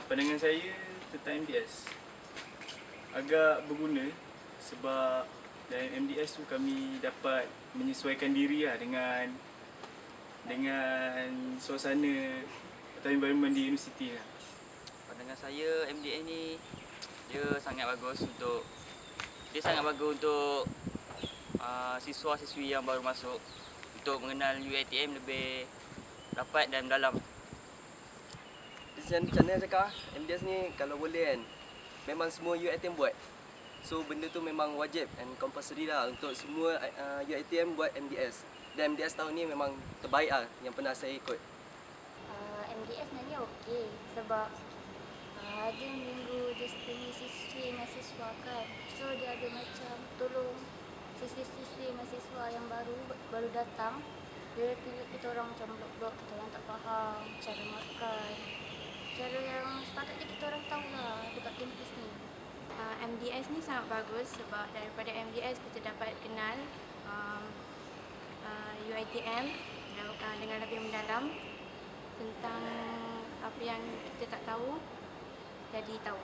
Pandangan saya tentang MDS agak berguna sebab dalam MDS tu kami dapat menyesuaikan diri lah dengan suasana atau environment di universiti lah. Pandangan saya MDS ni dia sangat bagus untuk siswa-siswi yang baru masuk untuk mengenal UiTM lebih rapat dan mendalam. Macam mana cakap, MDS ni kalau boleh kan, memang semua UiTM buat. So benda tu memang wajib and compulsory lah untuk semua UiTM buat MDS. Dan MDS tahun ni memang terbaik lah yang pernah saya ikut. MDS sebenarnya okey sebab ada minggu disiplin siswi mahasiswa kan. So dia ada macam tolong siswi mahasiswa yang baru datang. Dia tunjuk kita orang macam blok-blok, kita orang tak faham cara makan. Cara yang sepatutnya kita orang tahu lah dekat kampus ni. MDS ni sangat bagus sebab daripada MDS kita dapat kenal UiTM dengan lebih mendalam tentang apa yang kita tak tahu, jadi tahu.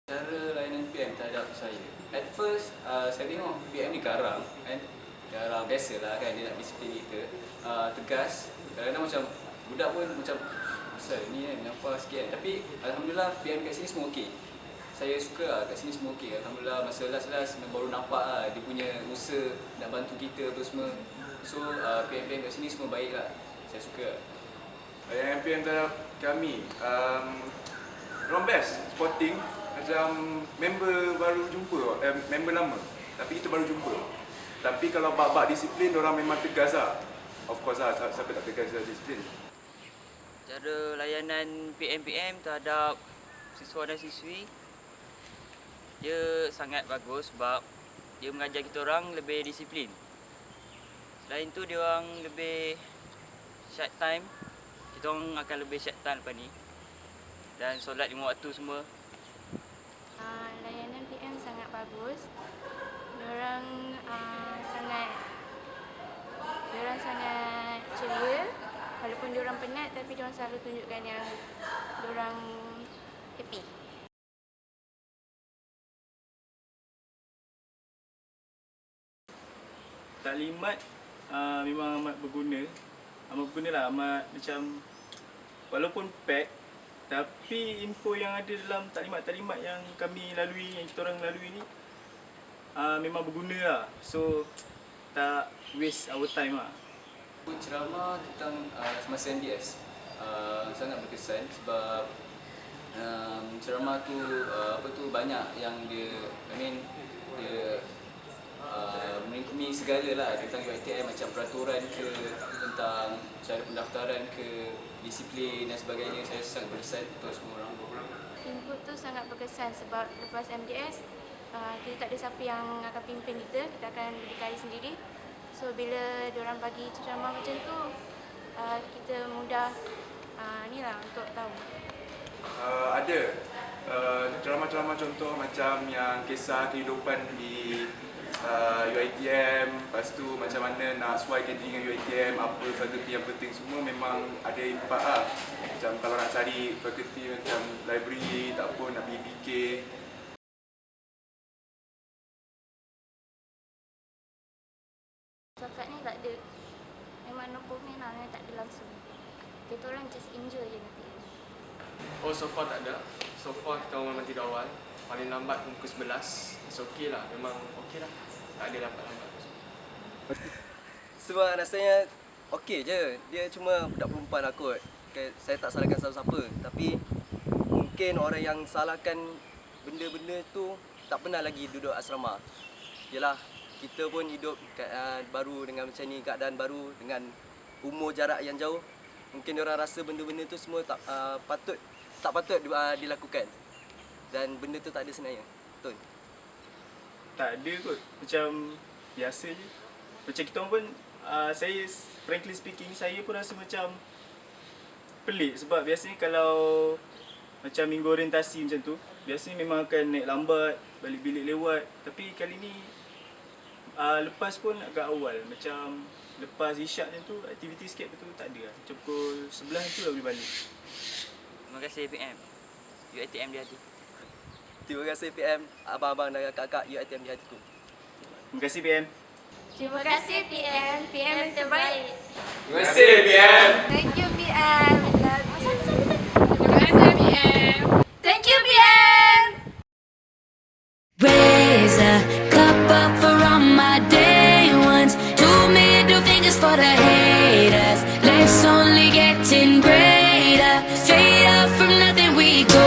Cara layanan PM terhadap saya. At first, saya tengok PM ni garang kan. Garang biasalah kan, dia nak disiplin kita. Tegas. Kadang-kadang macam budak pun macam asal ni kan, nampak sikit kan. Tapi alhamdulillah PM kat sini semua okey. Saya suka lah kat sini semua okey. Alhamdulillah masa last baru nampak lah dia punya usaha nak bantu kita apa semua. So PM kat sini semua baik lah. Saya suka. Yang PM terhadap kami, orang best supporting. Macam member baru jumpa, member lama, tapi kita baru jumpa. Tapi kalau bab disiplin, orang memang tegas lah. Of course lah, siapa tak tegas dalam disiplin. Cara layanan PM terhadap siswa dan siswi dia sangat bagus sebab dia mengajar kita orang lebih disiplin. Selain tu dia orang lebih short time. Kita orang akan lebih short time lepas ni. Dan solat 5 waktu semua. Layanan PM sangat bagus. Diorang sangat ceria. Walaupun diorang penat tapi diorang selalu tunjukkan yang diorang happy. Taklimat memang amat berguna. Amat macam walaupun pack tapi info yang ada dalam taklimat-taklimat yang kami lalui, yang kita orang lalui ni memang berguna lah. So tak waste our time lah. Ceramah tentang semasa MDS sangat berkesan sebab ceramah tu banyak yang dia melingkupi segala lah tentang UiTM, macam peraturan ke, tentang cara pendaftaran ke, disiplin dan sebagainya. Saya sangat berkesan untuk semua orang. Input tu sangat berkesan sebab lepas MDS kita tak ada siapa yang akan pimpin kita akan berdikari sendiri. So bila diorang bagi ceramah macam tu, kita mudah untuk tahu. Ada ceramah-ceramah contoh macam yang kisah kehidupan di UiTM, lepas tu macam mana nak sesuaikan diri dengan UiTM, apa fakulti yang penting, semua memang ada impak lah. Macam kalau nak cari fakulti macam library, tak pun nak pergi PK. Cakap ni tak ada, memang no comment lah, memang tak ada langsung. Kita orang just enjoy je nanti. Oh, so far tak ada. So far kita memang tidur awal. Paling lambat pukul 11. It's okay lah, memang okay lah. Tak ada lambat-lambat. Sebab rasanya okey je. Dia cuma budak perempuan lah kot. Saya tak salahkan siapa-siapa. Tapi mungkin orang yang salahkan benda-benda tu tak pernah lagi duduk asrama. Yelah, kita pun hidup baru dengan macam ni, keadaan baru dengan umur jarak yang jauh. Mungkin orang rasa benda-benda tu semua tak patut dilakukan. Dan benda tu tak ada sebenarnya. Betul? Tak ada kot. Macam biasa je. Macam kita orang pun, saya frankly speaking, saya pun rasa macam pelik. Sebab biasanya kalau macam minggu orientasi macam tu, biasanya memang akan naik lambat, balik bilik lewat. Tapi kali ni lepas pun agak awal. Macam lepas isyak macam tu, aktiviti sikit betul tak ada lah. Macam pukul 11 tu dah boleh balik. Terima kasih PM. UiTM di hati. Terima kasih PM, abang-abang dan kakak UiTM di hatiku. Terima kasih PM. Terima kasih PM. PM yang terbaik. Terima kasih PM. Thank you PM. Terima kasih PM. Thank you PM. Raise a cup up for all my day ones. 2 middle fingers for the haters. Life's only getting greater. Straight up from nothing we go.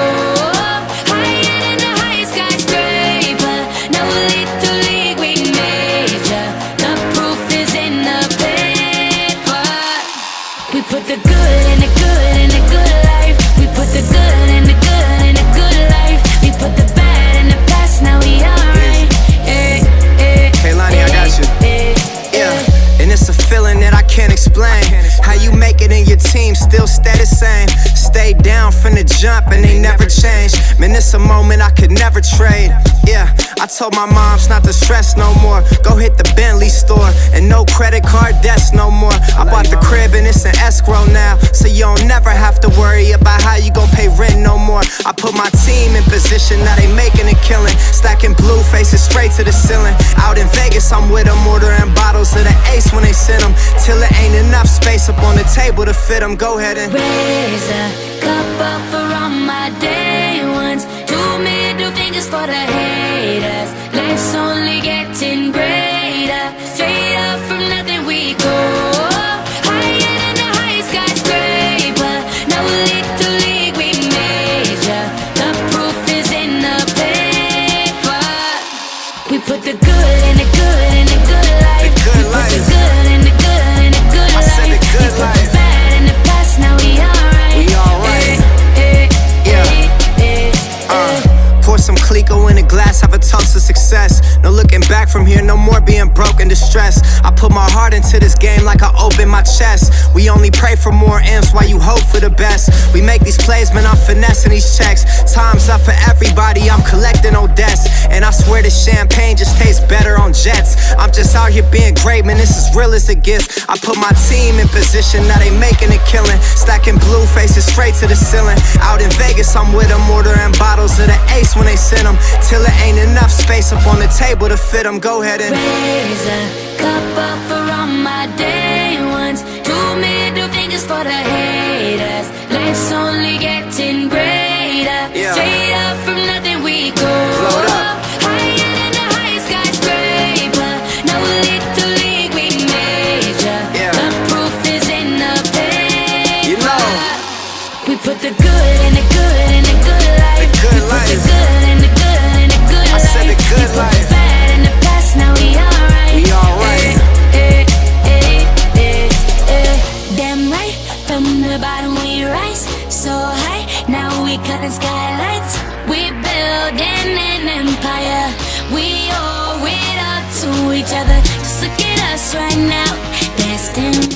Higher than the highest skyscraper. No little league we major. The proof is in the paper. We put the good in the good in the good life. We put the good in the good in the good life. We put the bad in the past. Now we alright. Hey Lonnie, I got you. Yeah, and it's a feeling that I can't explain. How you make it in your team still stay the same. Stay down from the jump and they never change. Man, it's a moment I could never trade. Yeah, I told my moms not to stress no more. Go hit the Bentley store and no credit card debts no more. I bought the crib and it's an escrow now, so you don't never have to worry about how you gon' pay rent no more. I put my team in position, now they making a killing. Stacking blue faces straight to the ceiling. Out in Vegas, I'm with them, ordering bottles of the Ace when they send them. Till it ain't enough space up on the table to fit them. Go ahead and raise a cup up for all my day ones. 2 middle fingers for the haters. Life's only getting greater. Straight up from nothing we go. Higher than the highest skyscraper. No little league we major. The proof is in the paper. We put the good in the good in the good life. The good We put life. the good in the good in the good I said life. the good We put life. the bad in the past. Now we alright. We alright. Yeah. Yeah. Pour some Clico in a glass, have a toast to success. No looking back from here, no more being broke and distressed. I put my heart into this game like I open my chest. We only pray for more M's while you hope for the best. We make these plays, man, I'm finessing these checks. Time's up for everybody, I'm collecting old debts. And I swear this champagne just tastes better on jets. I'm just out here being great, man, this is real as it gets. I put my team in position, now they making a killing. Stacking blue faces straight to the ceiling. Out in Vegas, I'm with them, ordering bottles of the Ace when they send them. Till it ain't enough space up on the table to fit them. Go ahead and raise a cup up for all my day ones. 2 middle fingers for the haters. Life's only getting greater. Yeah. Straight up from nothing we go. Load up. Higher than the highest skyscraper. No little league we major. Yeah. The proof is in the paper. You know. We put the good in the good in the good life. The good We put the life. good in the good in the good I life. said the good We put life. the bad in the past. Now we alright. We alright. Damn right, from the bottom we rise so high. Now we cutting skylights. We building an empire. We owe it up to each other. Just look at us right now, destined